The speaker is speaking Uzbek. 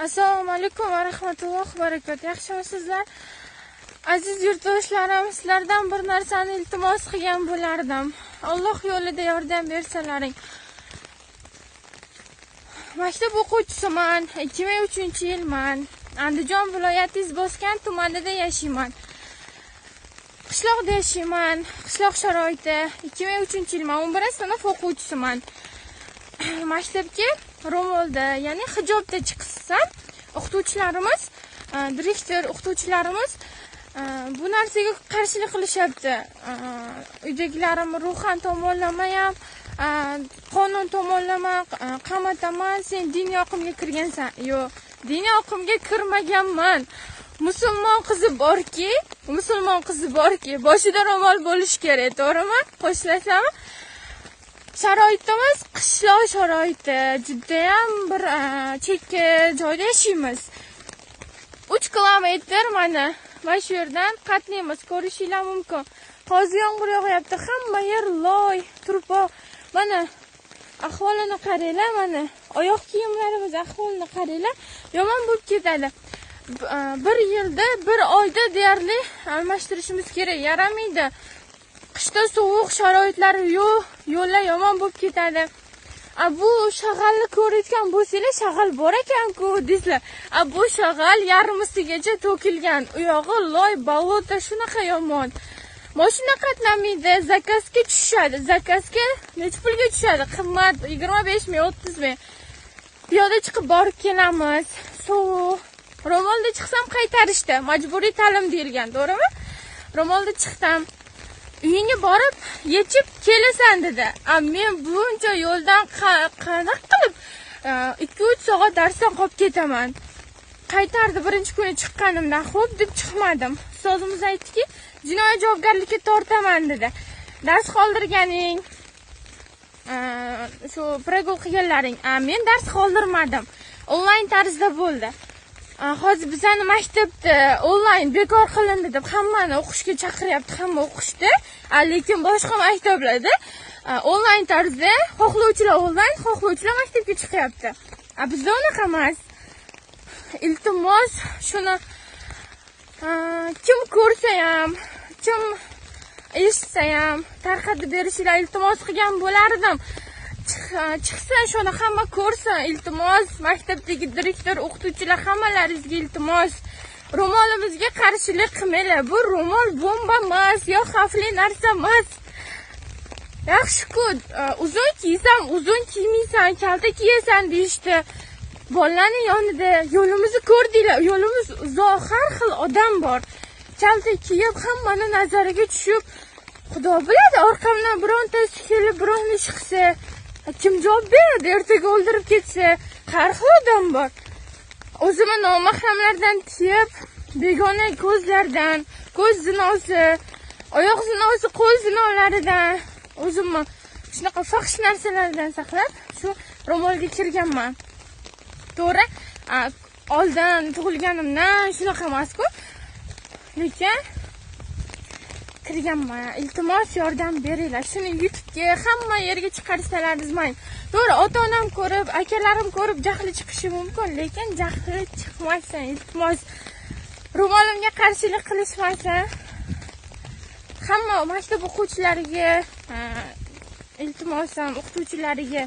Assalomu alaykum va rahmatullohi va barakatuh. Yaxshimisizlar? Aziz yurtdoshlarim, sizlardan bir narsani iltimos qilgan bo'lardim. Alloh yo'lida yordam bersalaring. Maktab o'quvchisiman, 2003-yilman. Andijon viloyati Izboskan tumanida yashayman. Qishloqda yashayman. Qishloq sharoiti. 2003-yilman, 11-sinf o'quvchisiman. Maktabga ro'molda, ya'ni hijobda chiqsam, o'qituvchilarimiz, direktor o'qituvchilarimiz bu narsaga qarshilik qilishyapti. Uydagilarim ruhan tomonlama ham, qonun tomonlama qamataman, sen diniy oqimga kirgansan. Yo'q, diniy oqimga kirmaganman. Musulmon qizi borki, boshida ro'mol bo'lish kerak, to'g'rimi? Qo'shilsam, sharoitimiz qishloq sharoiti, juda ham bir chekka joyda yashaymiz. 3 kilometr mana shu yerdan qatnaymiz, ko'rishinglar mumkin. Hozir yomg'ir yog'yapti, hamma yer loy, turpoq. Mana ahvolini qaranglar, mana oyoq kiyimlarimiz ahvolini qaranglar, yomon bo'lib ketadi. Bir yilda, bir oyda deyarli almashtirishimiz kerak, yaramaydi. Qishda sovuq sharoitlari yo'q, yo'llar yomon bo'lib ketadi. Bu shag'alni ko'rayotgan bo'lsanglar, shag'al bor ekan-ku deysizlar. Bu shag'al yarmisigacha to'kilgan. U yog'i loy, bolota shunaqa yomon. Mashina qatnamaydi, zakazga tushadi. Zakazga necha pulga tushadi? Qimmat 25 ming, 30 ming. Piyoda chiqib borib kelamiz. Sovuq. Ro'molda chiqsam qaytarishdi. Majburiy ta'lim deyilgan, to'g'rimi? Ro'molda chiqdim. Uyingga borib yechib kelasan dedi. Men buncha yo'ldan qanaqa qilib 2-3 soat darsdan qolib ketaman. Qaytardi birinchi kuni chiqqanimda, xo'p deb chiqmadim. Ustozimiz aytdiki, jinoiy javobgarlikka tortaman dedi. Dars qoldirganing, shu progul qilganlaring. Men dars qoldirmadim. Onlayn tarzda bo'ldi. Hozir bizani maktabda onlayn bekor qilindi deb hammani o'qishga chaqiryapti, hamma o'qishdi. Lekin boshqa maktablarda onlayn tarzda xohlovchilar onlayn, xohlovchilar maktabga chiqyapti. Bizda unaqa emas. Iltimos, shuni kim ko'rsa ham, kim eshitsa ham tarqatib berishinglar iltimos qilgan bo'lardim. Chiqsa shuni hamma ko'rsin, iltimos. Maktabdagi direktor, o'qituvchilar hammalaringizga iltimos. Ro'molimizga qarshilik qilmanglar. Bu ro'mol bomba emas, yo xavfli narsa emas. Yaxshi-ku, uzun kiysan, uzun kiymaysan, kalta kiyasan deyishdi. Bolalarning yonida yo'limizni ko'rdinglar, yo'limiz uzoq, har xil odam bor. Kalta kiyib, hammani nazariga tushib, Xudo biladi, orqamdan birontasi kelib, birovni ish qilsa, kim javob beradi? Ertaga o'ldirib ketsa, har xil odam bor. O'zimni nomahramlardan tiyib, begona ko'zlardan, ko'z zinosi, oyoq zinosi, qo'l zinolaridan, o'zimni shunaqa faxsh narsalardan saqlab, shu ro'molga kirganman. To'g'ri, oldin tug'ilganimdan shunaqa emas-ku. Lekin kirganman. Iltimos yordam beringlar. Shuni YouTube'ga hamma yerga chiqarsalaringiz mayli. To'g'ri, ota-onam ko'rib, akalarim ko'rib jahli chiqishi mumkin, lekin jahli chiqmasin. Iltimos, ro'molimga qarshilik qilishmasin. Hamma maktab o'quvchilariga, iltimosim o'qituvchilariga